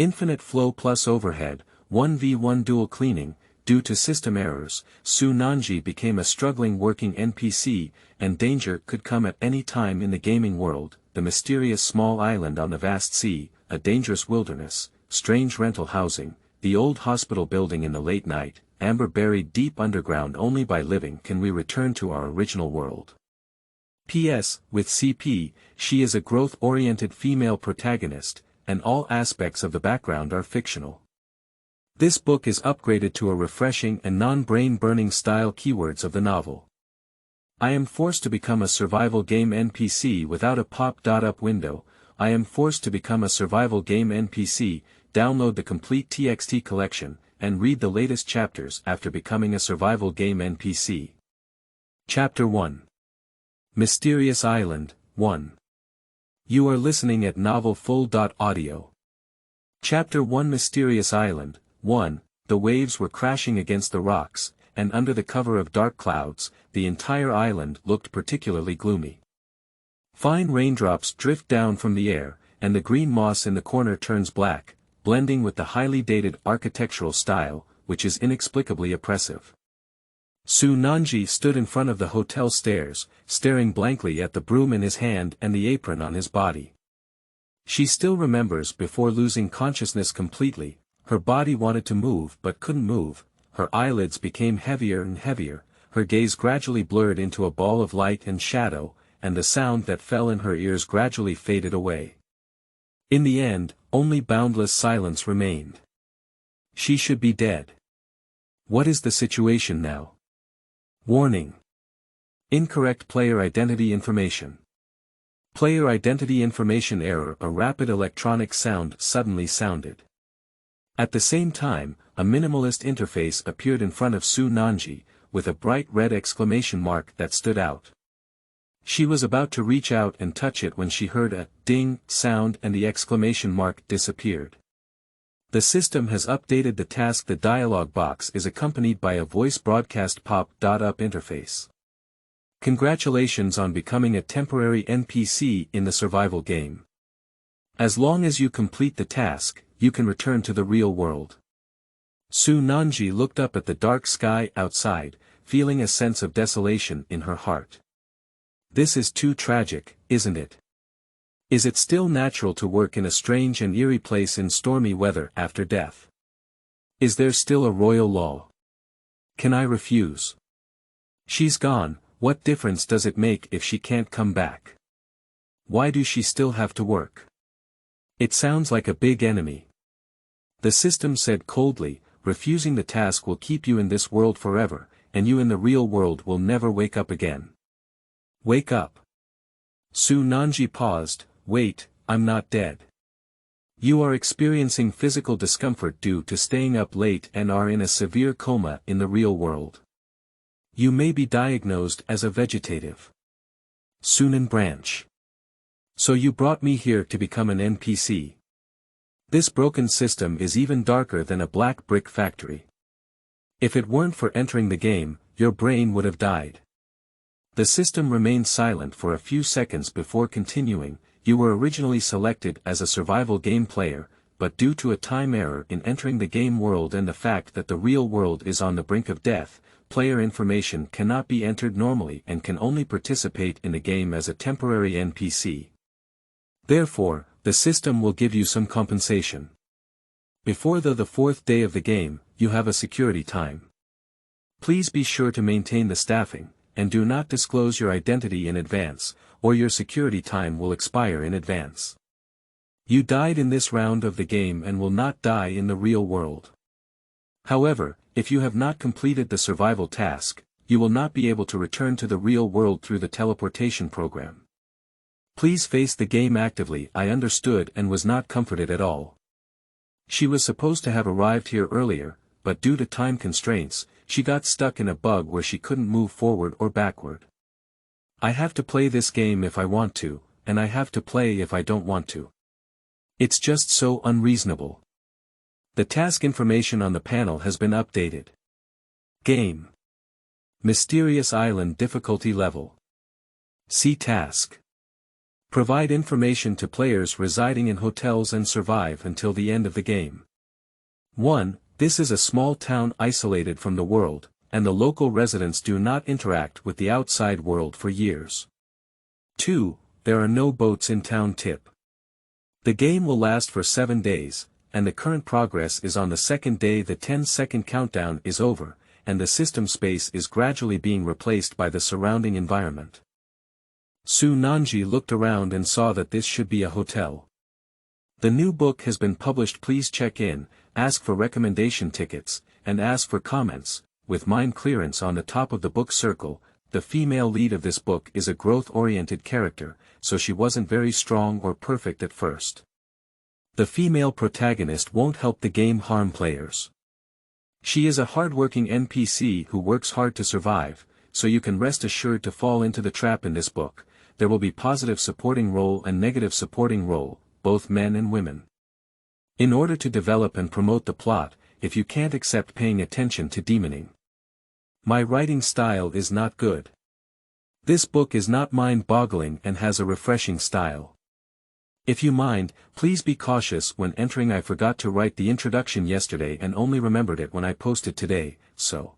Infinite flow plus overhead, 1v1 dual cleaning. Due to system errors, Nanzhi became a struggling working NPC, and danger could come at any time in the gaming world. The mysterious small island on the vast sea, a dangerous wilderness, strange rental housing, the old hospital building in the late night, amber buried deep underground. Only by living can we return to our original world. P.S. With CP, she is a growth-oriented female protagonist, and all aspects of the background are fictional. This book is upgraded to a refreshing and non-brain-burning style. Keywords of the novel. I am forced to become a survival game NPC without a pop-up window. I am forced to become a survival game NPC. Download the complete TXT collection, and read the latest chapters after becoming a survival game NPC. Chapter 1. Mysterious Island, 1. You are listening at Novel Full.audio. Chapter 1. Mysterious Island, 1. The waves were crashing against the rocks, and under the cover of dark clouds, the entire island looked particularly gloomy. Fine raindrops drift down from the air, and the green moss in the corner turns black, blending with the highly dated architectural style, which is inexplicably oppressive. Nanzhi stood in front of the hotel stairs, staring blankly at the broom in his hand and the apron on his body. She still remembers before losing consciousness completely. Her body wanted to move but couldn't move, her eyelids became heavier and heavier, her gaze gradually blurred into a ball of light and shadow, and the sound that fell in her ears gradually faded away. In the end, only boundless silence remained. She should be dead. What is the situation now? Warning. Incorrect player identity information. Player identity information error. A rapid electronic sound suddenly sounded. At the same time, a minimalist interface appeared in front of Nanzhi, with a bright red exclamation mark that stood out. She was about to reach out and touch it when she heard a ding sound and the exclamation mark disappeared. The system has updated the task. The dialog box is accompanied by a voice broadcast pop-up interface. Congratulations on becoming a temporary NPC in the survival game. As long as you complete the task, you can return to the real world. Nanzhi looked up at the dark sky outside, feeling a sense of desolation in her heart. This is too tragic, isn't it? Is it still natural to work in a strange and eerie place in stormy weather after death? Is there still a royal law? Can I refuse? She's gone, what difference does it make if she can't come back? Why do she still have to work? It sounds like a big enemy. The system said coldly, refusing the task will keep you in this world forever, and you in the real world will never wake up again. Wake up. Nanzhi paused. Wait, I'm not dead. You are experiencing physical discomfort due to staying up late and are in a severe coma in the real world. You may be diagnosed as a vegetative. Sunan branch. So you brought me here to become an NPC. This broken system is even darker than a black brick factory. If it weren't for entering the game, your brain would have died. The system remained silent for a few seconds before continuing. You were originally selected as a survival game player, but due to a time error in entering the game world and the fact that the real world is on the brink of death, player information cannot be entered normally and can only participate in the game as a temporary NPC. Therefore, the system will give you some compensation. Before the fourth day of the game, you have a security time. Please be sure to maintain the staffing, and do not disclose your identity in advance, or your security time will expire in advance. You died in this round of the game and will not die in the real world. However, if you have not completed the survival task, you will not be able to return to the real world through the teleportation program. Please face the game actively. I understood and was not comforted at all. She was supposed to have arrived here earlier, but due to time constraints, she got stuck in a bug where she couldn't move forward or backward. I have to play this game if I want to, and I have to play if I don't want to. It's just so unreasonable. The task information on the panel has been updated. Game. Mysterious Island difficulty level. See task. Provide information to players residing in hotels and survive until the end of the game. 1. This is a small town isolated from the world, and the local residents do not interact with the outside world for years. 2. There are no boats in town. Tip. The game will last for 7 days, and the current progress is on the second day. The 10-second countdown is over, and the system space is gradually being replaced by the surrounding environment. Nanzhi looked around and saw that this should be a hotel. The new book has been published. Please check in, ask for recommendation tickets, and ask for comments. With mind clearance on the top of the book circle, the female lead of this book is a growth-oriented character, so she wasn't very strong or perfect at first. The female protagonist won't help the game harm players. She is a hard-working NPC who works hard to survive, so you can rest assured to fall into the trap in this book. There will be positive supporting role and negative supporting role, both men and women. In order to develop and promote the plot, if you can't accept paying attention to demoning. My writing style is not good. This book is not mind-boggling and has a refreshing style. If you mind, please be cautious when entering. I forgot to write the introduction yesterday and only remembered it when I posted today, so.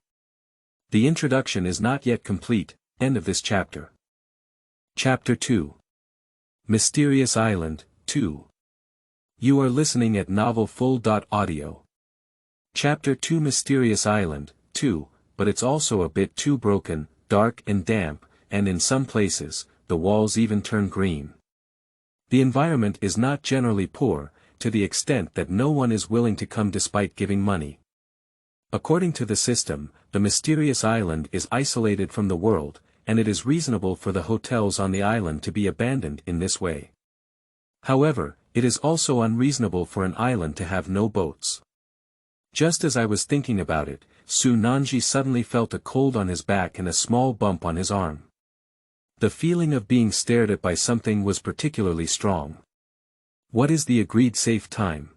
The introduction is not yet complete. End of this chapter. Chapter 2. Mysterious Island, 2. You are listening at novelfull.audio. Chapter 2. Mysterious Island, 2, but it's also a bit too broken, dark and damp, and in some places, the walls even turn green. The environment is not generally poor, to the extent that no one is willing to come despite giving money. According to the system, the mysterious island is isolated from the world, and it is reasonable for the hotels on the island to be abandoned in this way. However, it is also unreasonable for an island to have no boats. Just as I was thinking about it, Nanzhi suddenly felt a cold on his back and a small bump on his arm. The feeling of being stared at by something was particularly strong. What is the agreed safe time?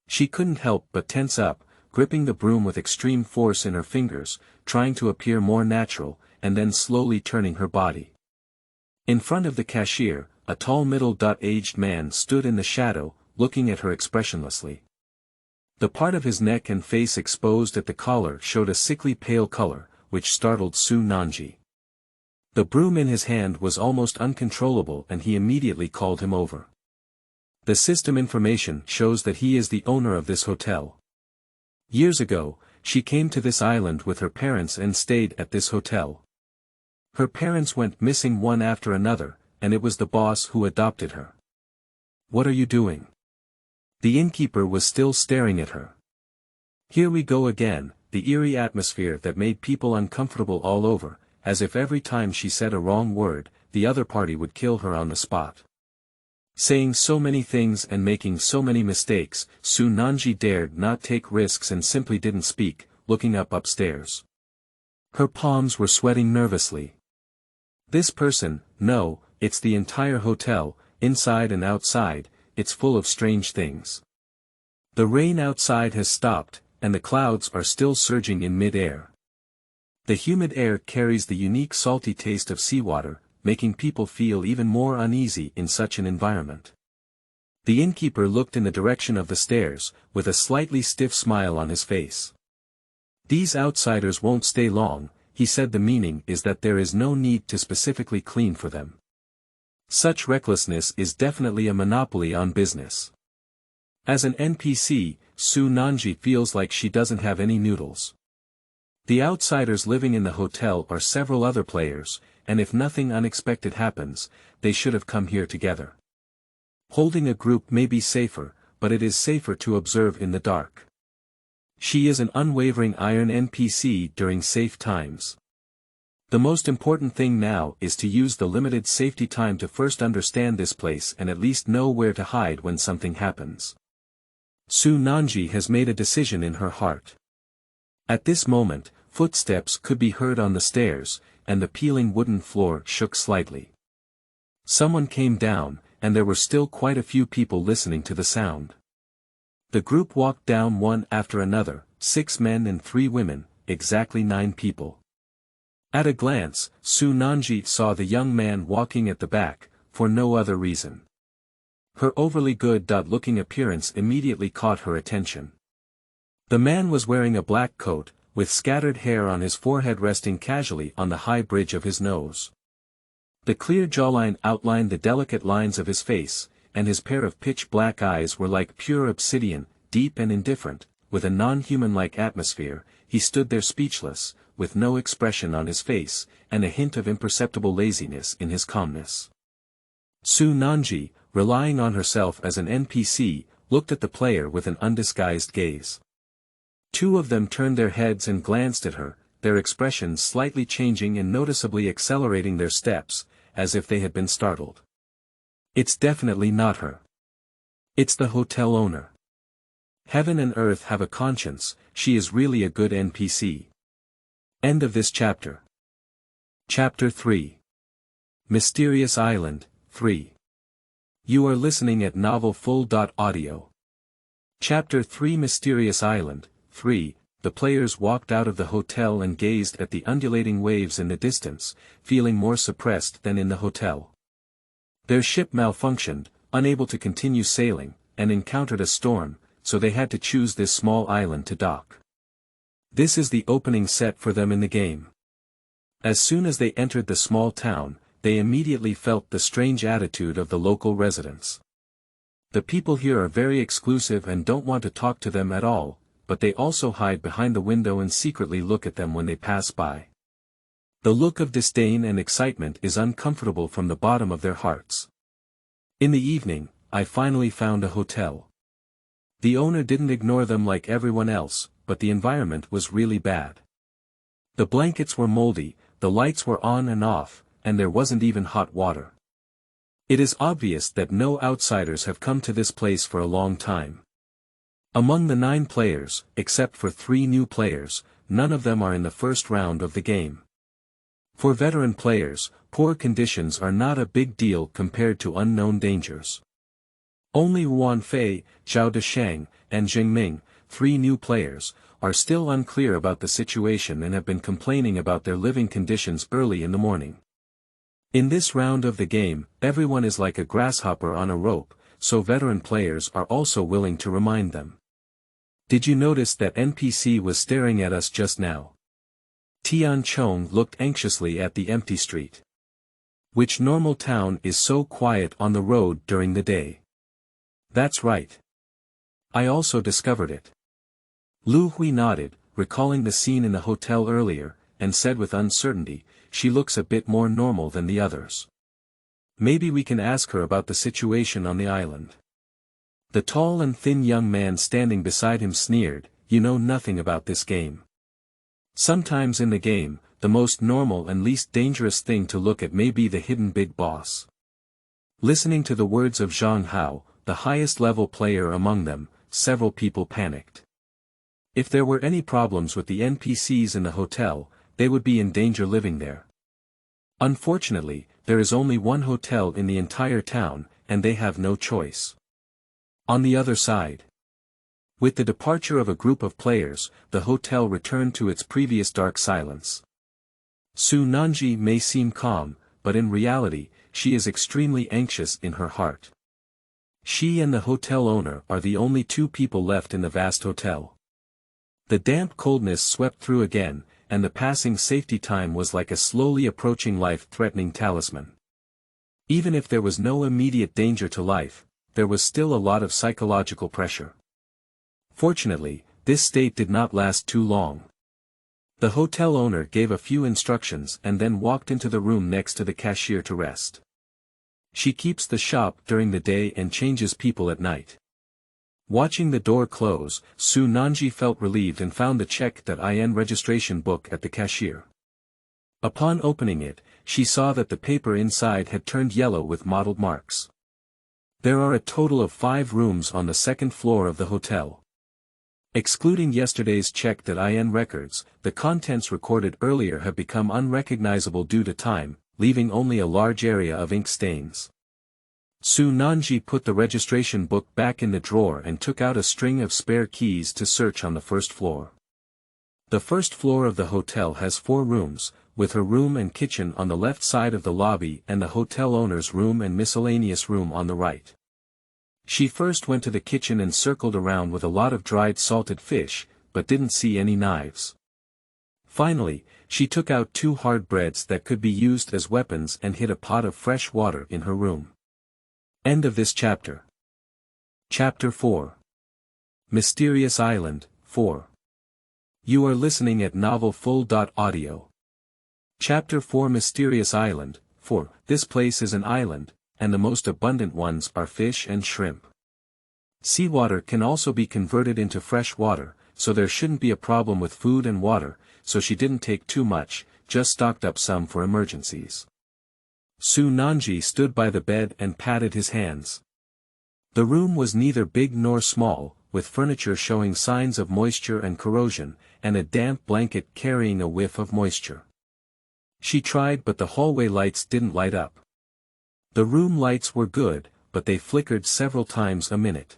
She couldn't help but tense up, gripping the broom with extreme force in her fingers, trying to appear more natural, and then slowly turning her body. In front of the cashier, a tall middle-aged man stood in the shadow, looking at her expressionlessly. The part of his neck and face exposed at the collar showed a sickly pale color, which startled Nanzhi. The broom in his hand was almost uncontrollable and he immediately called him over. The system information shows that he is the owner of this hotel. Years ago, she came to this island with her parents and stayed at this hotel. Her parents went missing one after another, and it was the boss who adopted her. What are you doing? The innkeeper was still staring at her. Here we go again, the eerie atmosphere that made people uncomfortable all over, as if every time she said a wrong word, the other party would kill her on the spot. Saying so many things and making so many mistakes, Nanzhi dared not take risks and simply didn't speak, looking upstairs. Her palms were sweating nervously. This person, no, it's the entire hotel, inside and outside, it's full of strange things. The rain outside has stopped, and the clouds are still surging in mid-air. The humid air carries the unique salty taste of seawater, making people feel even more uneasy in such an environment. The innkeeper looked in the direction of the stairs, with a slightly stiff smile on his face. These outsiders won't stay long, he said. The meaning is that there is no need to specifically clean for them. Such recklessness is definitely a monopoly on business. As an NPC, Nanzhi feels like she doesn't have any noodles. The outsiders living in the hotel are several other players, and if nothing unexpected happens, they should have come here together. Holding a group may be safer, but it is safer to observe in the dark. She is an unwavering iron NPC during safe times. The most important thing now is to use the limited safety time to first understand this place and at least know where to hide when something happens. Nanzhi has made a decision in her heart. At this moment, footsteps could be heard on the stairs, and the peeling wooden floor shook slightly. Someone came down, and there were still quite a few people listening to the sound. The group walked down one after another, 6 men and 3 women, exactly 9 people. At a glance, Nanzhi saw the young man walking at the back, for no other reason. Her overly good-looking appearance immediately caught her attention. The man was wearing a black coat, with scattered hair on his forehead resting casually on the high bridge of his nose. The clear jawline outlined the delicate lines of his face, and his pair of pitch-black eyes were like pure obsidian, deep and indifferent, with a non-human-like atmosphere. He stood there speechless, with no expression on his face, and a hint of imperceptible laziness in his calmness. Su Nanzhi, relying on herself as an NPC, looked at the player with an undisguised gaze. Two of them turned their heads and glanced at her, their expressions slightly changing and noticeably accelerating their steps, as if they had been startled. It's definitely not her. It's the hotel owner. Heaven and earth have a conscience, she is really a good NPC. End of this chapter. Chapter 3. Mysterious Island, 3. You are listening at novelfull.audio. Chapter 3 Mysterious Island, 3. The players walked out of the hotel and gazed at the undulating waves in the distance, feeling more suppressed than in the hotel. Their ship malfunctioned, unable to continue sailing, and encountered a storm, so they had to choose this small island to dock. This is the opening set for them in the game. As soon as they entered the small town, they immediately felt the strange attitude of the local residents. The people here are very exclusive and don't want to talk to them at all, but they also hide behind the window and secretly look at them when they pass by. The look of disdain and excitement is uncomfortable from the bottom of their hearts. In the evening, I finally found a hotel. The owner didn't ignore them like everyone else, but the environment was really bad. The blankets were moldy, the lights were on and off, and there wasn't even hot water. It is obvious that no outsiders have come to this place for a long time. Among the 9 players, except for 3 new players, none of them are in the first round of the game. For veteran players, poor conditions are not a big deal compared to unknown dangers. Only Wan Fei, Zhao Deshang, and Jing Ming, 3 new players, are still unclear about the situation and have been complaining about their living conditions early in the morning. In this round of the game, everyone is like a grasshopper on a rope, so veteran players are also willing to remind them. Did you notice that NPC was staring at us just now? Tian Chong looked anxiously at the empty street. Which normal town is so quiet on the road during the day? That's right. I also discovered it. Lu Hui nodded, recalling the scene in the hotel earlier, and said with uncertainty, she looks a bit more normal than the others. Maybe we can ask her about the situation on the island. The tall and thin young man standing beside him sneered, you know nothing about this game. Sometimes in the game, the most normal and least dangerous thing to look at may be the hidden big boss. Listening to the words of Zhang Hao, the highest level player among them, several people panicked. If there were any problems with the NPCs in the hotel, they would be in danger living there. Unfortunately, there is only one hotel in the entire town, and they have no choice. On the other side, with the departure of a group of players, the hotel returned to its previous dark silence. Su Nanzhi may seem calm, but in reality, she is extremely anxious in her heart. She and the hotel owner are the only 2 people left in the vast hotel. The damp coldness swept through again, and the passing safety time was like a slowly approaching life-threatening talisman. Even if there was no immediate danger to life, there was still a lot of psychological pressure. Fortunately, this state did not last too long. The hotel owner gave a few instructions and then walked into the room next to the cashier to rest. She keeps the shop during the day and changes people at night. Watching the door close, Su Nanzhi felt relieved and found the check.in registration book at the cashier. Upon opening it, she saw that the paper inside had turned yellow with mottled marks. There are a total of 5 rooms on the 2nd floor of the hotel. Excluding yesterday's check.in records, the contents recorded earlier have become unrecognizable due to time, leaving only a large area of ink stains. Su Nanzhi put the registration book back in the drawer and took out a string of spare keys to search on the 1st floor. The 1st floor of the hotel has 4 rooms, with her room and kitchen on the left side of the lobby and the hotel owner's room and miscellaneous room on the right. She first went to the kitchen and circled around with a lot of dried salted fish, but didn't see any knives. Finally, she took out 2 hard breads that could be used as weapons and hid a pot of fresh water in her room. End of this chapter. Chapter 4. Mysterious Island, 4. You are listening at Novel Full.audio. Chapter 4 Mysterious Island, 4. This place is an island, and the most abundant ones are fish and shrimp. Seawater can also be converted into fresh water, so there shouldn't be a problem with food and water, so she didn't take too much, just stocked up some for emergencies. Nanzhi stood by the bed and patted his hands. The room was neither big nor small, with furniture showing signs of moisture and corrosion, and a damp blanket carrying a whiff of moisture. She tried, but the hallway lights didn't light up. The room lights were good, but they flickered several times a minute.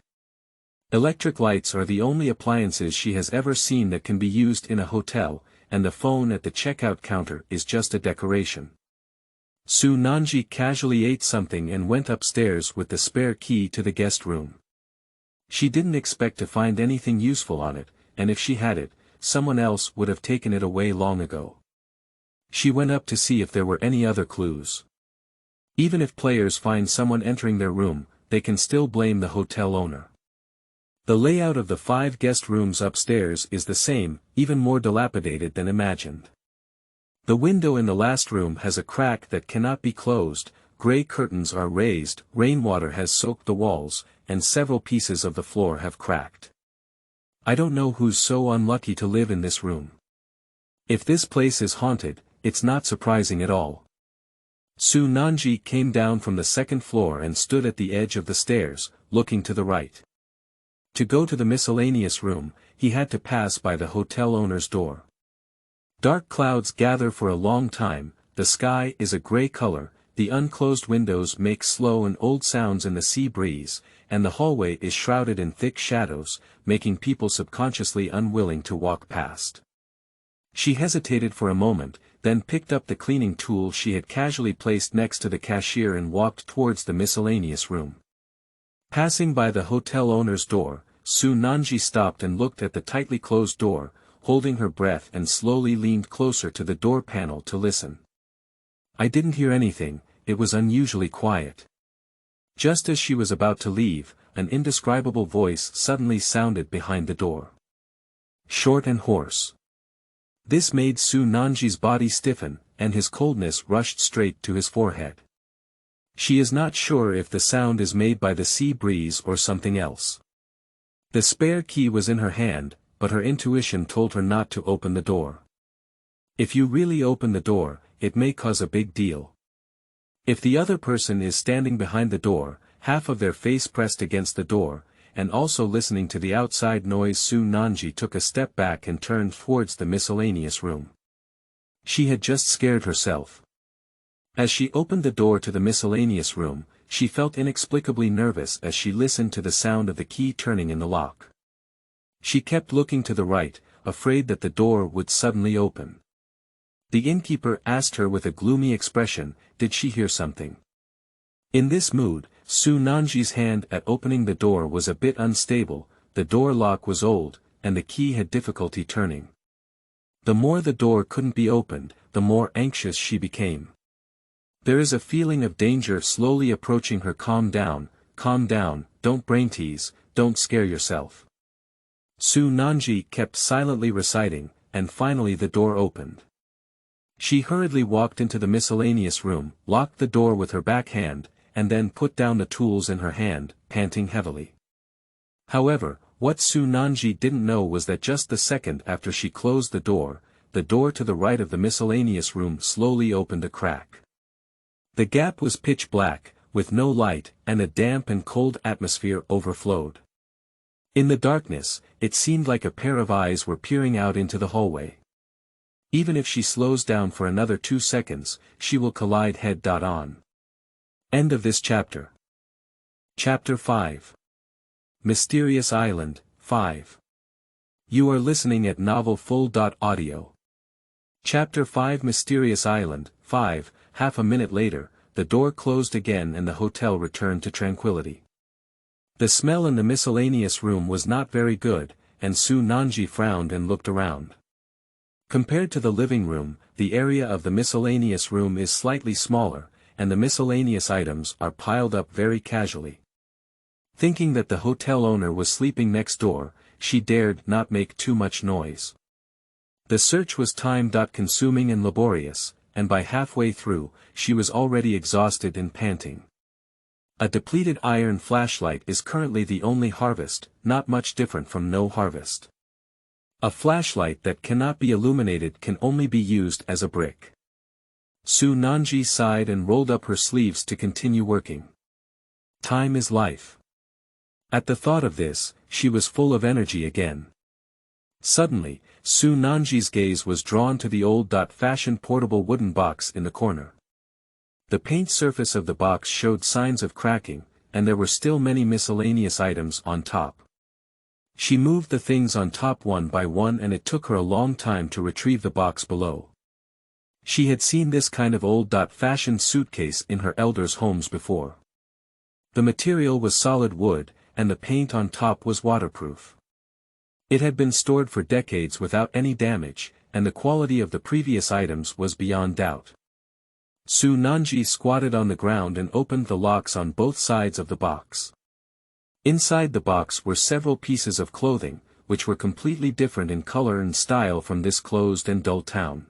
Electric lights are the only appliances she has ever seen that can be used in a hotel, and the phone at the checkout counter is just a decoration. Nanzhi casually ate something and went upstairs with the spare key to the guest room. She didn't expect to find anything useful on it, and if she had it, someone else would have taken it away long ago. She went up to see if there were any other clues. Even if players find someone entering their room, they can still blame the hotel owner. The layout of the 5 guest rooms upstairs is the same, even more dilapidated than imagined. The window in the last room has a crack that cannot be closed, gray curtains are raised, rainwater has soaked the walls, and several pieces of the floor have cracked. I don't know who's so unlucky to live in this room. If this place is haunted, it's not surprising at all. Nanzhi came down from the 2nd floor and stood at the edge of the stairs, looking to the right. To go to the miscellaneous room, he had to pass by the hotel owner's door. Dark clouds gather for a long time, the sky is a gray color, the unclosed windows make slow and old sounds in the sea breeze, and the hallway is shrouded in thick shadows, making people subconsciously unwilling to walk past. She hesitated for a moment, then picked up the cleaning tool she had casually placed next to the cashier and walked towards the miscellaneous room. Passing by the hotel owner's door, Nanzhi stopped and looked at the tightly closed door, holding her breath, and slowly leaned closer to the door panel to listen. I didn't hear anything, it was unusually quiet. Just as she was about to leave, an indescribable voice suddenly sounded behind the door. Short and hoarse. This made Nanzhi's body stiffen, and his coldness rushed straight to his forehead. She is not sure if the sound is made by the sea breeze or something else. The spare key was in her hand, but her intuition told her not to open the door. If you really open the door, it may cause a big deal. If the other person is standing behind the door, half of their face pressed against the door, and also listening to the outside noise, Nanzhi took a step back and turned towards the miscellaneous room. She had just scared herself. As she opened the door to the miscellaneous room, she felt inexplicably nervous as she listened to the sound of the key turning in the lock. She kept looking to the right, afraid that the door would suddenly open. The innkeeper asked her with a gloomy expression, did she hear something? In this mood, Nanzhi's hand at opening the door was a bit unstable, the door lock was old, and the key had difficulty turning. The more the door couldn't be opened, the more anxious she became. There is a feeling of danger slowly approaching her. Calm down, don't brain tease, don't scare yourself. Nanzhi kept silently reciting, and finally the door opened. She hurriedly walked into the miscellaneous room, locked the door with her back hand, and then put down the tools in her hand, panting heavily. However, what Nanzhi didn't know was that just the second after she closed the door to the right of the miscellaneous room slowly opened a crack. The gap was pitch black, with no light, and a damp and cold atmosphere overflowed. In the darkness, it seemed like a pair of eyes were peering out into the hallway. Even if she slows down for another 2 seconds, she will collide head-on. End of this chapter. Chapter 5. Mysterious Island, 5. You are listening at Novel Full.audio. Chapter 5 Mysterious Island 5. Half a minute later, the door closed again and the hotel returned to tranquility. The smell in the miscellaneous room was not very good, and Nanzhi frowned and looked around. Compared to the living room, the area of the miscellaneous room is slightly smaller, and the miscellaneous items are piled up very casually. Thinking that the hotel owner was sleeping next door, she dared not make too much noise. The search was time-consuming and laborious, and by halfway through, she was already exhausted and panting. A depleted iron flashlight is currently the only harvest, not much different from no harvest. A flashlight that cannot be illuminated can only be used as a brick. Nanzhi sighed and rolled up her sleeves to continue working. Time is life. At the thought of this, she was full of energy again. Suddenly, Nanzhi's gaze was drawn to the old-fashioned portable wooden box in the corner. The paint surface of the box showed signs of cracking, and there were still many miscellaneous items on top. She moved the things on top one by one and it took her a long time to retrieve the box below. She had seen this kind of old-fashioned suitcase in her elders' homes before. The material was solid wood, and the paint on top was waterproof. It had been stored for decades without any damage, and the quality of the previous items was beyond doubt. Nanzhi squatted on the ground and opened the locks on both sides of the box. Inside the box were several pieces of clothing, which were completely different in color and style from this closed and dull town.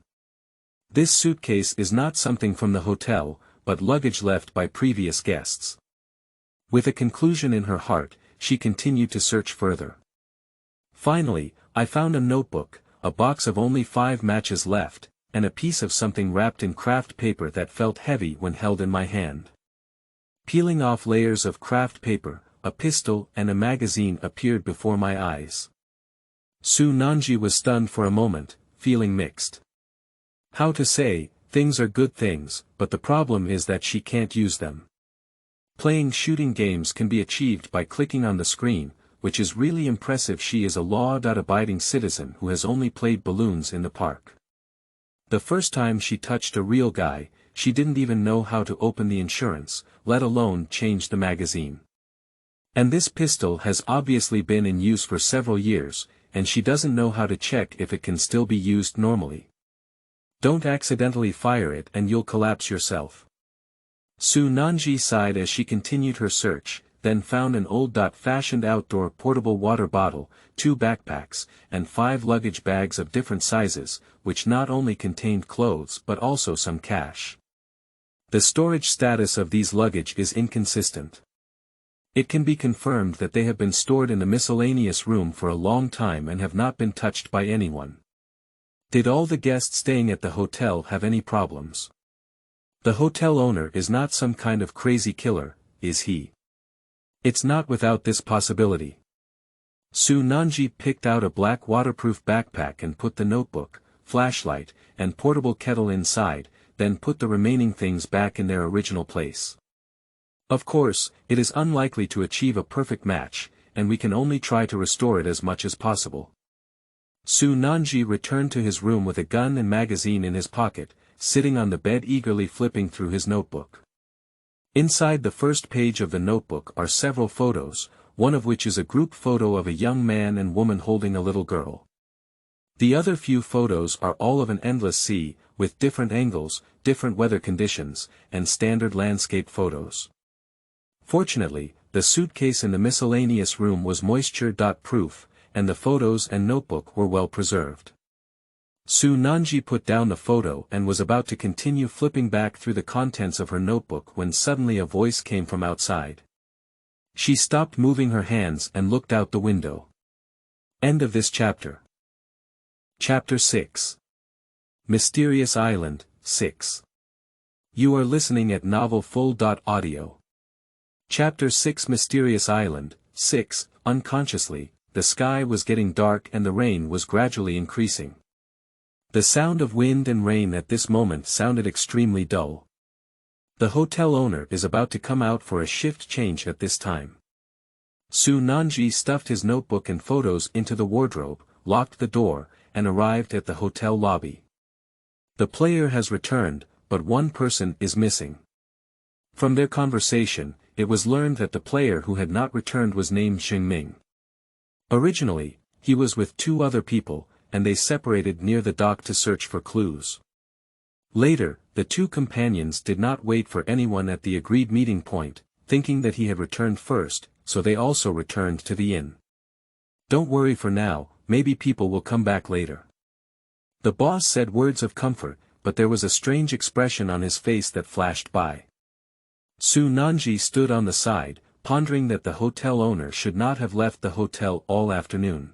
This suitcase is not something from the hotel, but luggage left by previous guests. With a conclusion in her heart, she continued to search further. Finally, I found a notebook, a box of only 5 matches left, and a piece of something wrapped in craft paper that felt heavy when held in my hand. Peeling off layers of craft paper, a pistol and a magazine appeared before my eyes. Nanzhi was stunned for a moment, feeling mixed. How to say, things are good things, but the problem is that she can't use them. Playing shooting games can be achieved by clicking on the screen, which is really impressive. She is a law-abiding citizen who has only played balloons in the park. The first time she touched a real guy, she didn't even know how to open the insurance, let alone change the magazine. And this pistol has obviously been in use for several years, and she doesn't know how to check if it can still be used normally. Don't accidentally fire it and you'll collapse yourself. Nanzhi sighed as she continued her search, then found an old-fashioned outdoor portable water bottle, 2 backpacks, and 5 luggage bags of different sizes, which not only contained clothes but also some cash. The storage status of these luggage is inconsistent. It can be confirmed that they have been stored in the miscellaneous room for a long time and have not been touched by anyone. Did all the guests staying at the hotel have any problems? The hotel owner is not some kind of crazy killer, is he? It's not without this possibility. Nanzhi picked out a black waterproof backpack and put the notebook, flashlight, and portable kettle inside, then put the remaining things back in their original place. Of course, it is unlikely to achieve a perfect match, and we can only try to restore it as much as possible. Nanzhi returned to his room with a gun and magazine in his pocket, sitting on the bed eagerly flipping through his notebook. Inside the first page of the notebook are several photos, one of which is a group photo of a young man and woman holding a little girl. The other few photos are all of an endless sea, with different angles, different weather conditions, and standard landscape photos. Fortunately, the suitcase in the miscellaneous room was moisture-proof, and the photos and notebook were well preserved. Nanzhi put down the photo and was about to continue flipping back through the contents of her notebook when suddenly a voice came from outside. She stopped moving her hands and looked out the window. End of this chapter. Chapter 6. Mysterious Island, 6. You are listening at novelfull.audio. Chapter 6 Mysterious Island, 6. Unconsciously, the sky was getting dark and the rain was gradually increasing. The sound of wind and rain at this moment sounded extremely dull. The hotel owner is about to come out for a shift change at this time. Nanzhi stuffed his notebook and photos into the wardrobe, locked the door, and arrived at the hotel lobby. The player has returned, but one person is missing. From their conversation, it was learned that the player who had not returned was named Xingming. Originally, he was with two other people, and they separated near the dock to search for clues. Later, the two companions did not wait for anyone at the agreed meeting point, thinking that he had returned first, so they also returned to the inn. Don't worry for now, maybe people will come back later. The boss said words of comfort, but there was a strange expression on his face that flashed by. Su Nanzhi stood on the side, pondering that the hotel owner should not have left the hotel all afternoon.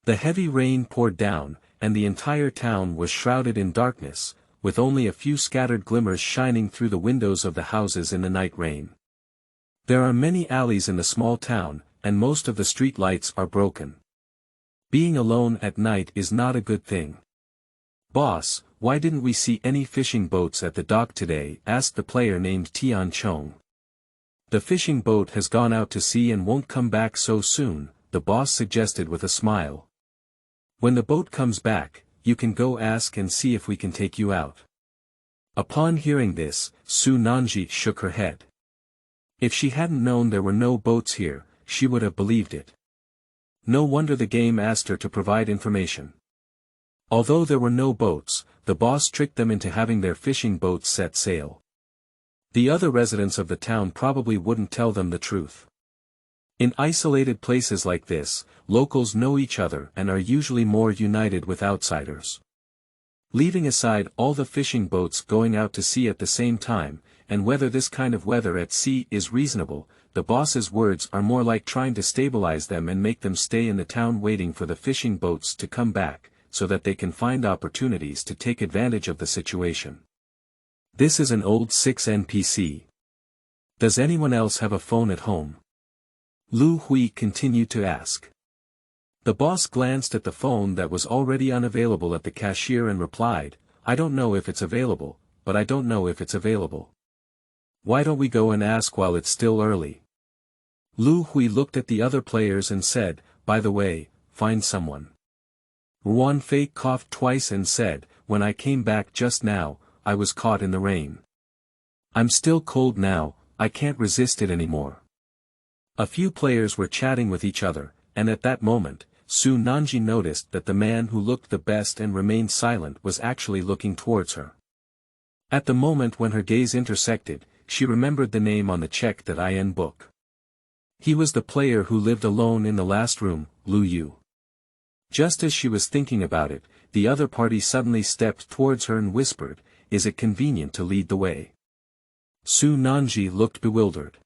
The heavy rain poured down, and the entire town was shrouded in darkness, with only a few scattered glimmers shining through the windows of the houses in the night rain. There are many alleys in the small town, and most of the street lights are broken. Being alone at night is not a good thing. "Boss, why didn't we see any fishing boats at the dock today?" asked the player named Tian Chong. "The fishing boat has gone out to sea and won't come back so soon," the boss suggested with a smile. "When the boat comes back, you can go ask and see if we can take you out." Upon hearing this, Su Nanzhi shook her head. If she hadn't known there were no boats here, she would have believed it. No wonder the game asked her to provide information. Although there were no boats, the boss tricked them into having their fishing boats set sail. The other residents of the town probably wouldn't tell them the truth. In isolated places like this, locals know each other and are usually more united with outsiders. Leaving aside all the fishing boats going out to sea at the same time, and whether this kind of weather at sea is reasonable, the boss's words are more like trying to stabilize them and make them stay in the town waiting for the fishing boats to come back, so that they can find opportunities to take advantage of the situation. This is an old 6 NPC. Does anyone else have a phone at home? Lu Hui continued to ask. The boss glanced at the phone that was already unavailable at the cashier and replied, "I don't know if it's available, but I don't know if it's available. Why don't we go and ask while it's still early?" Lu Hui looked at the other players and said, "By the way, find someone." Ruan Fei coughed twice and said, "When I came back just now, I was caught in the rain. I'm still cold now, I can't resist it anymore." A few players were chatting with each other, and at that moment, Su Nanzhi noticed that the man who looked the best and remained silent was actually looking towards her. At the moment when her gaze intersected, she remembered the name on the checked IN book. He was the player who lived alone in the last room, Lu Yu. Just as she was thinking about it, the other party suddenly stepped towards her and whispered, "Is it convenient to lead the way?" Su Nanzhi looked bewildered.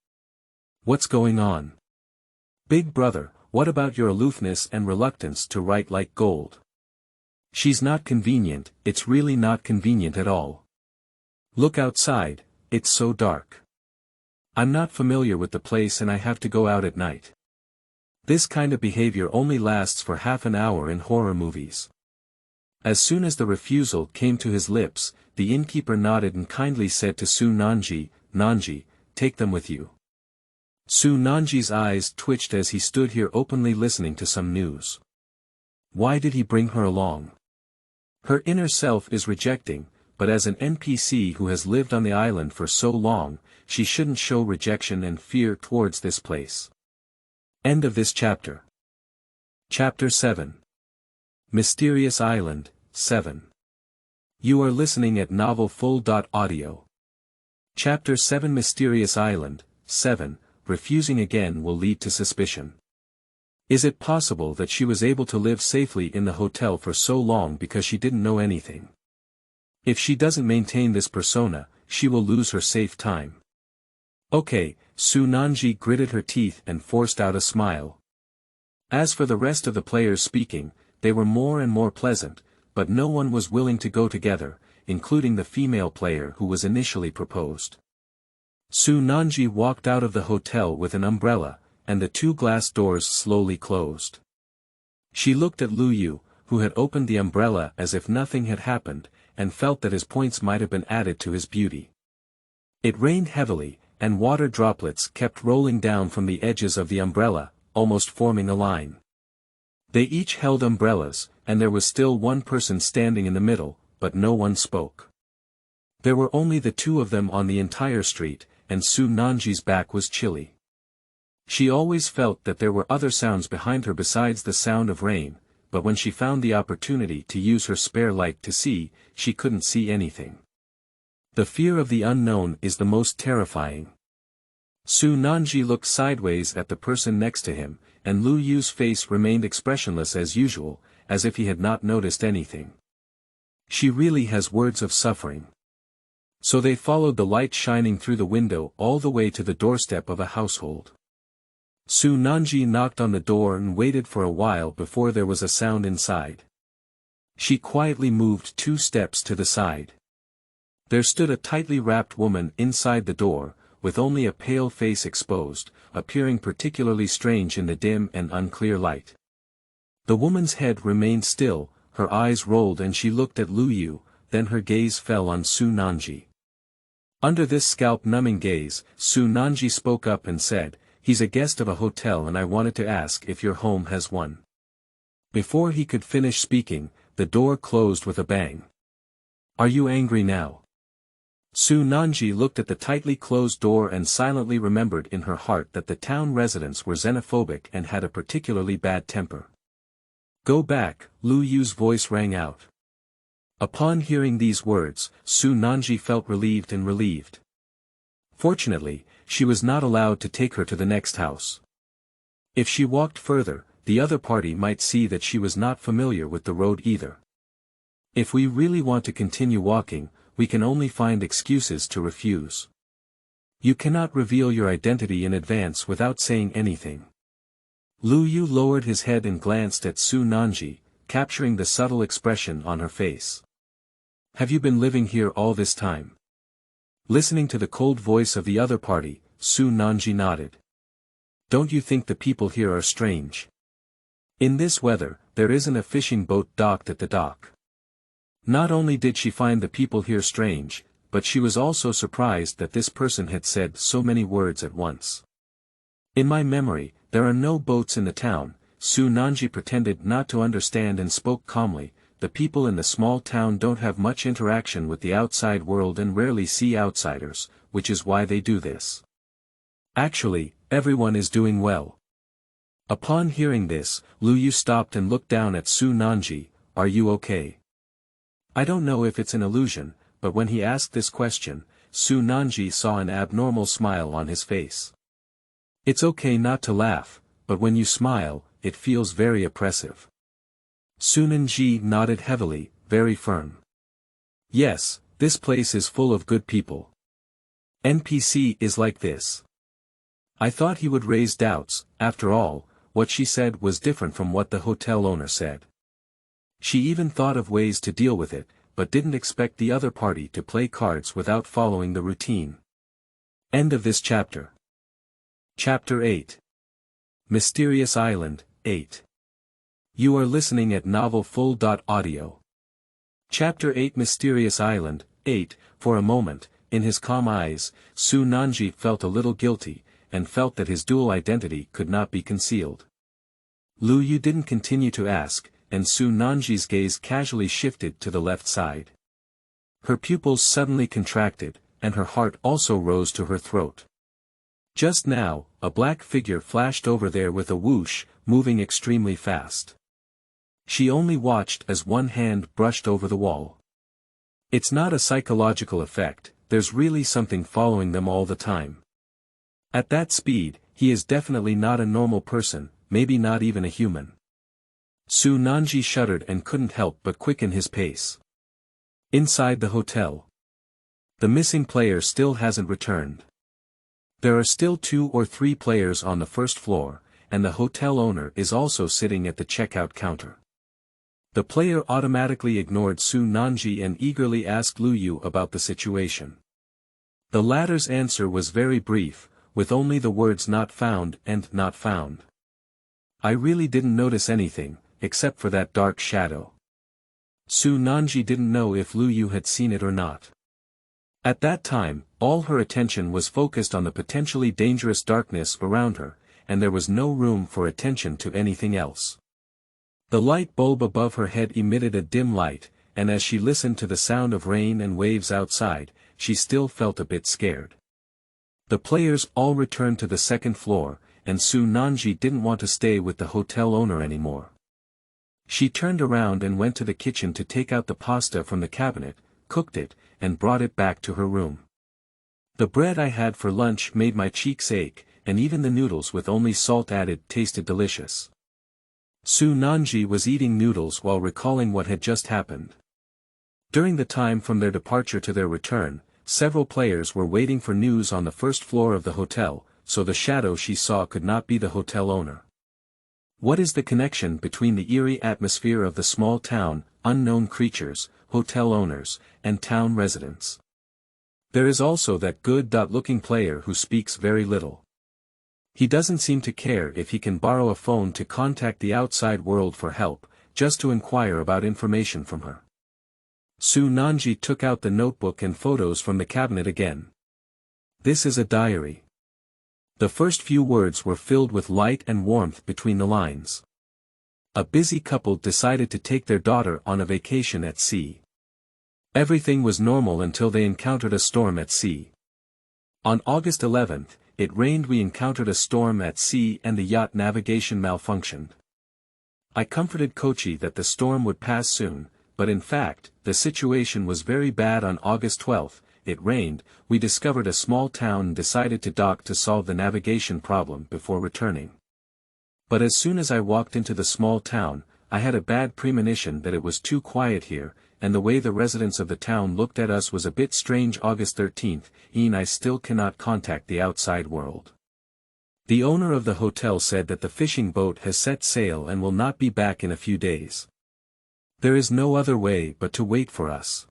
"What's going on? Big brother, what about your aloofness and reluctance to write like gold?" "She's not convenient, it's really not convenient at all. Look outside, it's so dark. I'm not familiar with the place and I have to go out at night." This kind of behavior only lasts for half an hour in horror movies. As soon as the refusal came to his lips, the innkeeper nodded and kindly said to Su Nanzhi, "Nanzhi, take them with you." Su Nanzhi's eyes twitched as he stood here openly listening to some news. Why did he bring her along? Her inner self is rejecting, but as an NPC who has lived on the island for so long, she shouldn't show rejection and fear towards this place. End of this chapter. Chapter 7. Mysterious Island, 7. You are listening at novelfull.audio. Chapter 7 Mysterious Island, 7, refusing again will lead to suspicion. Is it possible that she was able to live safely in the hotel for so long because she didn't know anything? If she doesn't maintain this persona, she will lose her safe time. Okay, Su Nanzhi gritted her teeth and forced out a smile. As for the rest of the players speaking, they were more and more pleasant, but no one was willing to go together, including the female player who was initially proposed. Su Nanzhi walked out of the hotel with an umbrella, and the two glass doors slowly closed. She looked at Lu Yu, who had opened the umbrella as if nothing had happened, and felt that his points might have been added to his beauty. It rained heavily, and water droplets kept rolling down from the edges of the umbrella, almost forming a line. They each held umbrellas, and there was still one person standing in the middle, but no one spoke. There were only the two of them on the entire street, and Su Nanji's back was chilly. She always felt that there were other sounds behind her besides the sound of rain, but when she found the opportunity to use her spare light to see, she couldn't see anything. The fear of the unknown is the most terrifying. Su Nanji looked sideways at the person next to him, and Lu Yu's face remained expressionless as usual, as if he had not noticed anything. She really has words of suffering. So they followed the light shining through the window all the way to the doorstep of a household. Su Nanji knocked on the door and waited for a while before there was a sound inside. She quietly moved 2 steps to the side. There stood a tightly wrapped woman inside the door, with only a pale face exposed, appearing particularly strange in the dim and unclear light. The woman's head remained still, her eyes rolled and she looked at Lu Yu, then her gaze fell on Su Nanji. Under this scalp-numbing gaze, Su Nanji spoke up and said, "He's a guest of a hotel and I wanted to ask if your home has one." Before he could finish speaking, the door closed with a bang. "Are you angry now?" Su Nanji looked at the tightly closed door and silently remembered in her heart that the town residents were xenophobic and had a particularly bad temper. "Go back," Lu Yu's voice rang out. Upon hearing these words, Su Nanji felt relieved. Fortunately, she was not allowed to take her to the next house. If she walked further, the other party might see that she was not familiar with the road either. If we really want to continue walking, we can only find excuses to refuse. You cannot reveal your identity in advance without saying anything. Lu Yu lowered his head and glanced at Su Nanji, capturing the subtle expression on her face. "Have you been living here all this time?" Listening to the cold voice of the other party, Su Nanji nodded. "Don't you think the people here are strange? In this weather, there isn't a fishing boat docked at the dock." Not only did she find the people here strange, but she was also surprised that this person had said so many words at once. "In my memory, there are no boats in the town." Su Nanji pretended not to understand and spoke calmly. "The people in the small town don't have much interaction with the outside world and rarely see outsiders, which is why they do this. Actually, everyone is doing well." Upon hearing this, Lu Yu stopped and looked down at Su Nanji. "Are you okay?" I don't know if it's an illusion, but when he asked this question, Su Nanji saw an abnormal smile on his face. "It's okay not to laugh, but when you smile, it feels very oppressive." Su Nanji nodded heavily, very firm. "Yes, this place is full of good people. NPC is like this." I thought he would raise doubts. After all, what she said was different from what the hotel owner said. She even thought of ways to deal with it, but didn't expect the other party to play cards without following the routine. End of this chapter. Chapter 8. Mysterious Island, 8. You are listening at novelfull.audio. Chapter 8 Mysterious Island, 8. For a moment, in his calm eyes, Su Nanji felt a little guilty, and felt that his dual identity could not be concealed. Lu Yu didn't continue to ask, and Su Nanji's gaze casually shifted to the left side. Her pupils suddenly contracted, and her heart also rose to her throat. Just now, a black figure flashed over there with a whoosh, moving extremely fast. She only watched as one hand brushed over the wall. It's not a psychological effect, there's really something following them all the time. At that speed, he is definitely not a normal person, maybe not even a human. Su Nanji shuddered and couldn't help but quicken his pace. Inside the hotel. The missing player still hasn't returned. There are still 2 or 3 players on the first floor, and the hotel owner is also sitting at the checkout counter. The player automatically ignored Su Nanji and eagerly asked Lu Yu about the situation. The latter's answer was very brief, with only the words "not found" and "not found." "I really didn't notice anything, except for that dark shadow." Su Nanji didn't know if Lu Yu had seen it or not. At that time, all her attention was focused on the potentially dangerous darkness around her, and there was no room for attention to anything else. The light bulb above her head emitted a dim light, and as she listened to the sound of rain and waves outside, she still felt a bit scared. The players all returned to the second floor, and Nanzhi didn't want to stay with the hotel owner anymore. She turned around and went to the kitchen to take out the pasta from the cabinet, cooked it, and brought it back to her room. The bread I had for lunch made my cheeks ache, and even the noodles with only salt added tasted delicious. Nanzhi was eating noodles while recalling what had just happened. During the time from their departure to their return, several players were waiting for news on the first floor of the hotel, so the shadow she saw could not be the hotel owner. What is the connection between the eerie atmosphere of the small town, unknown creatures, hotel owners, and town residents? There is also that good-looking player who speaks very little. He doesn't seem to care if he can borrow a phone to contact the outside world for help, just to inquire about information from her. Nanzhi took out the notebook and photos from the cabinet again. This is a diary. The first few words were filled with light and warmth between the lines. A busy couple decided to take their daughter on a vacation at sea. Everything was normal until they encountered a storm at sea. On August 11th, it rained. We encountered a storm at sea and the yacht navigation malfunctioned. I comforted Kochi that the storm would pass soon, but in fact, the situation was very bad. On August 12th, it rained. We discovered a small town and decided to dock to solve the navigation problem before returning. But as soon as I walked into the small town, I had a bad premonition that it was too quiet here, and the way the residents of the town looked at us was a bit strange. August 13th, I still cannot contact the outside world. The owner of the hotel said that the fishing boat has set sail and will not be back in a few days. There is no other way but to wait for us.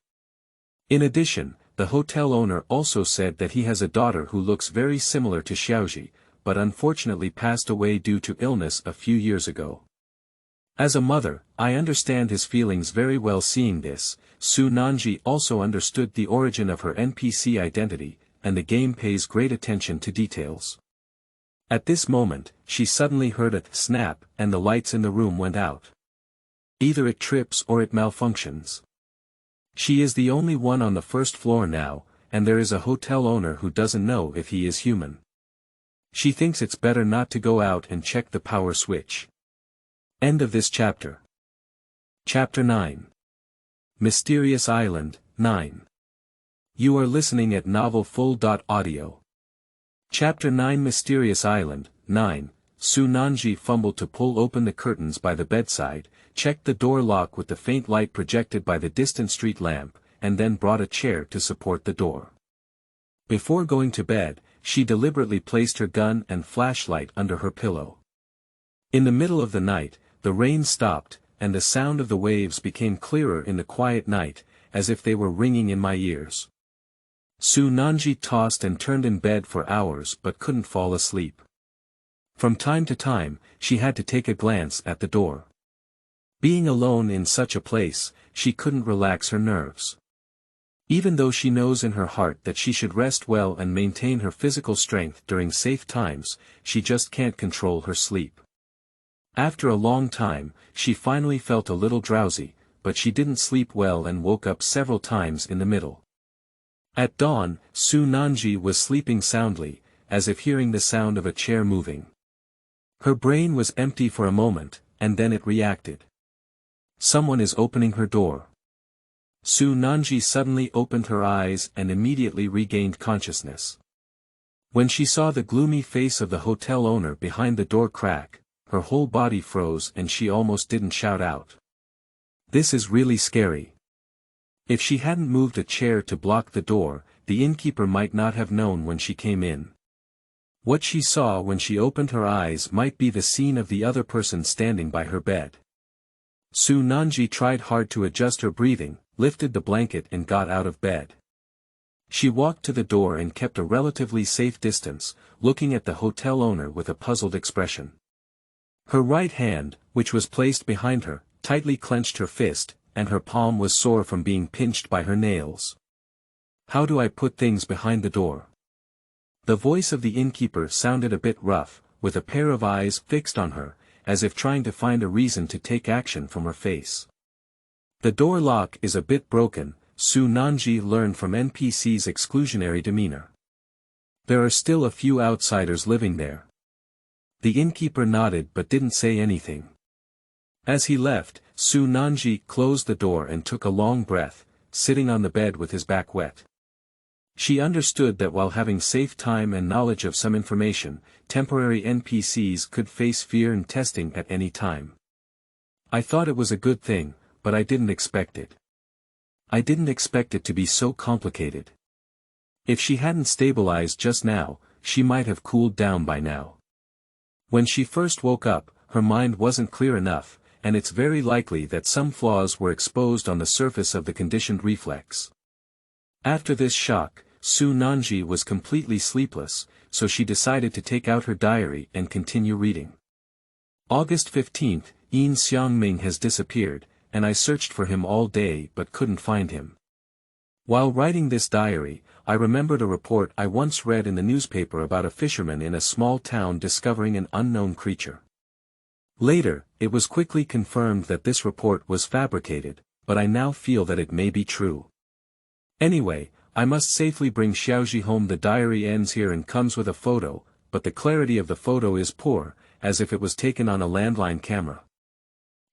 In addition, the hotel owner also said that he has a daughter who looks very similar to Xiaoji, but unfortunately passed away due to illness a few years ago. As a mother, I understand his feelings very well. Seeing this, Nanzhi also understood the origin of her NPC identity, and the game pays great attention to details. At this moment, she suddenly heard a snap and the lights in the room went out. Either it trips or it malfunctions. She is the only one on the first floor now, and there is a hotel owner who doesn't know if he is human. She thinks it's better not to go out and check the power switch. End of this chapter. Chapter 9. Mysterious Island, 9. You are listening at Novel Full.audio. Chapter 9. Mysterious Island, 9. Nanzhi fumbled to pull open the curtains by the bedside, checked the door lock with the faint light projected by the distant street lamp, and then brought a chair to support the door. Before going to bed, she deliberately placed her gun and flashlight under her pillow. In the middle of the night, the rain stopped, and the sound of the waves became clearer in the quiet night, as if they were ringing in my ears. Nanzhi tossed and turned in bed for hours but couldn't fall asleep. From time to time, she had to take a glance at the door. Being alone in such a place, she couldn't relax her nerves. Even though she knows in her heart that she should rest well and maintain her physical strength during safe times, she just can't control her sleep. After a long time, she finally felt a little drowsy, but she didn't sleep well and woke up several times in the middle. At dawn, Nanzhi was sleeping soundly, as if hearing the sound of a chair moving. Her brain was empty for a moment, and then it reacted. Someone is opening her door. Nanzhi suddenly opened her eyes and immediately regained consciousness. When she saw the gloomy face of the hotel owner behind the door crack, her whole body froze and she almost didn't shout out. This is really scary. If she hadn't moved a chair to block the door, the innkeeper might not have known when she came in. What she saw when she opened her eyes might be the scene of the other person standing by her bed. Nanzhi tried hard to adjust her breathing, lifted the blanket and got out of bed. She walked to the door and kept a relatively safe distance, looking at the hotel owner with a puzzled expression. Her right hand, which was placed behind her, tightly clenched her fist, and her palm was sore from being pinched by her nails. How do I put things behind the door? The voice of the innkeeper sounded a bit rough, with a pair of eyes fixed on her, as if trying to find a reason to take action from her face. The door lock is a bit broken, Su Nanzhi learned from NPC's exclusionary demeanor. There are still a few outsiders living there. The innkeeper nodded but didn't say anything. As he left, Su Nanzhi closed the door and took a long breath, sitting on the bed with his back wet. She understood that while having safe time and knowledge of some information, temporary NPCs could face fear and testing at any time. I thought it was a good thing, but I didn't expect it. I didn't expect it to be so complicated. If she hadn't stabilized just now, she might have cooled down by now. When she first woke up, her mind wasn't clear enough, and it's very likely that some flaws were exposed on the surface of the conditioned reflex. After this shock, Su Nanzhi was completely sleepless, so she decided to take out her diary and continue reading. August 15th, Yin Xiangming has disappeared, and I searched for him all day but couldn't find him. While writing this diary, I remembered a report I once read in the newspaper about a fisherman in a small town discovering an unknown creature. Later, it was quickly confirmed that this report was fabricated, but I now feel that it may be true. Anyway, I must safely bring Xiaoji home. The diary ends here and comes with a photo, but the clarity of the photo is poor, as if it was taken on a landline camera.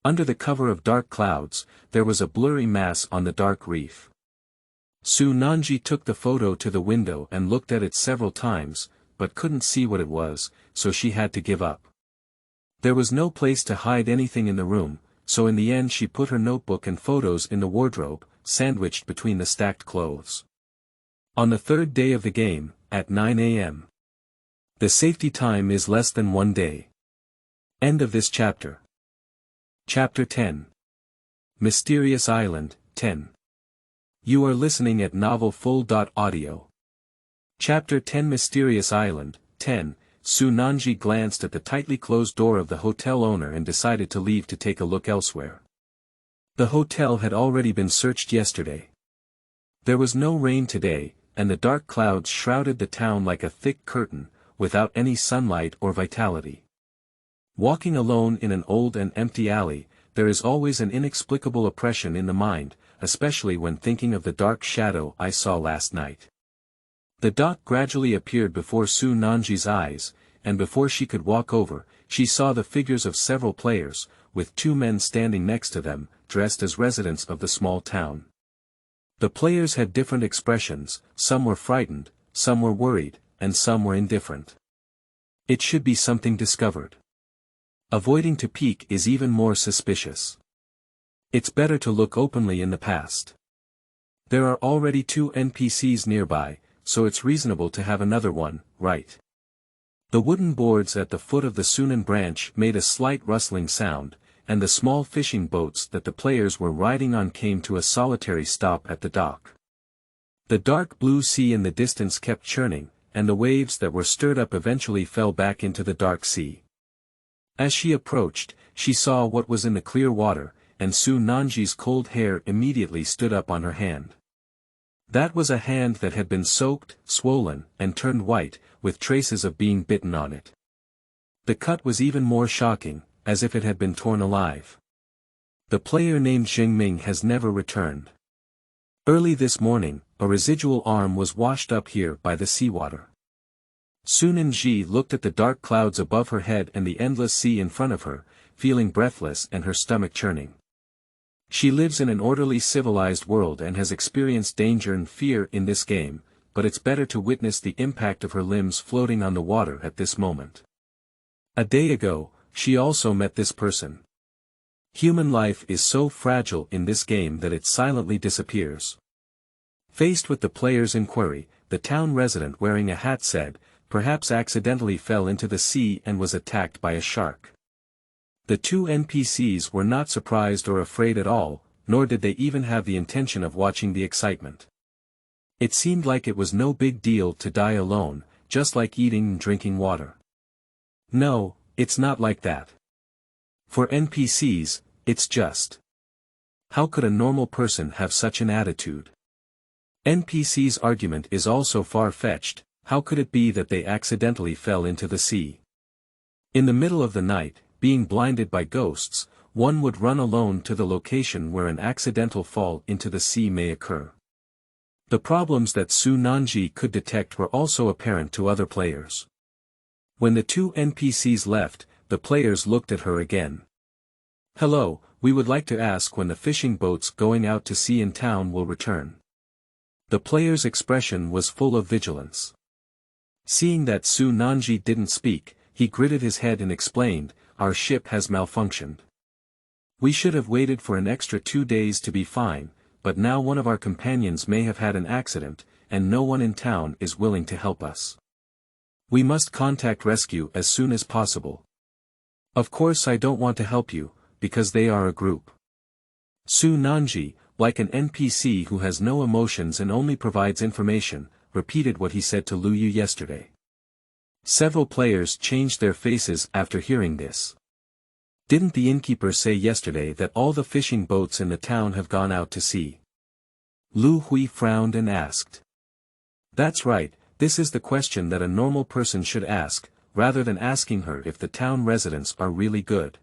Under the cover of dark clouds, there was a blurry mass on the dark reef. Su Nanzhi took the photo to the window and looked at it several times, but couldn't see what it was, so she had to give up. There was no place to hide anything in the room, so in the end she put her notebook and photos in the wardrobe, sandwiched between the stacked clothes. On the third day of the game, at 9 a.m. The safety time is less than 1 day. End of this chapter. Chapter 10. Mysterious Island, 10. You are listening at novelfull.audio. Chapter 10. Mysterious Island, 10. Su Nanzhi glanced at the tightly closed door of the hotel owner and decided to leave to take a look elsewhere. The hotel had already been searched yesterday. There was no rain today, and the dark clouds shrouded the town like a thick curtain, without any sunlight or vitality. Walking alone in an old and empty alley, there is always an inexplicable oppression in the mind, especially when thinking of the dark shadow I saw last night. The dock gradually appeared before Su Nanzhi's eyes, and before she could walk over, she saw the figures of several players, with 2 men standing next to them, dressed as residents of the small town. The players had different expressions, some were frightened, some were worried, and some were indifferent. It should be something discovered. Avoiding to peek is even more suspicious. It's better to look openly in the past. There are already 2 NPCs nearby, so it's reasonable to have another one, right? The wooden boards at the foot of the Sunan branch made a slight rustling sound, and the small fishing boats that the players were riding on came to a solitary stop at the dock. The dark blue sea in the distance kept churning, and the waves that were stirred up eventually fell back into the dark sea. As she approached, she saw what was in the clear water, and Su Nanzhi's cold hair immediately stood up on her hand. That was a hand that had been soaked, swollen, and turned white, with traces of being bitten on it. The cut was even more shocking, as if it had been torn alive. The player named Xingming has never returned. Early this morning, a residual arm was washed up here by the seawater. Su Nanzhi looked at the dark clouds above her head and the endless sea in front of her, feeling breathless and her stomach churning. She lives in an orderly civilized world and has experienced danger and fear in this game, but it's better to witness the impact of her limbs floating on the water at this moment. A day ago, she also met this person. Human life is so fragile in this game that it silently disappears. Faced with the player's inquiry, the town resident wearing a hat said, perhaps accidentally fell into the sea and was attacked by a shark. The 2 NPCs were not surprised or afraid at all, nor did they even have the intention of watching the excitement. It seemed like it was no big deal to die alone, just like eating and drinking water. No, it's not like that. For NPCs, it's just. How could a normal person have such an attitude? NPC's argument is also far-fetched. How could it be that they accidentally fell into the sea? In the middle of the night, being blinded by ghosts, one would run alone to the location where an accidental fall into the sea may occur. The problems that Nanzhi could detect were also apparent to other players. When the two NPCs left, the players looked at her again. "Hello, we would like to ask when the fishing boats going out to sea in town will return." The player's expression was full of vigilance. Seeing that Nanzhi didn't speak, he gritted his head and explained, "Our ship has malfunctioned. We should have waited for an extra 2 days to be fine, but now one of our companions may have had an accident, and no one in town is willing to help us. We must contact rescue as soon as possible. Of course I don't want to help you, because they are a group." Nanzhi, like an NPC who has no emotions and only provides information, repeated what he said to Lu Yu yesterday. Several players changed their faces after hearing this. "Didn't the innkeeper say yesterday that all the fishing boats in the town have gone out to sea?" Lu Hui frowned and asked. "That's right, this is the question that a normal person should ask, rather than asking her if the town residents are really good."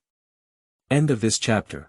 End of this chapter.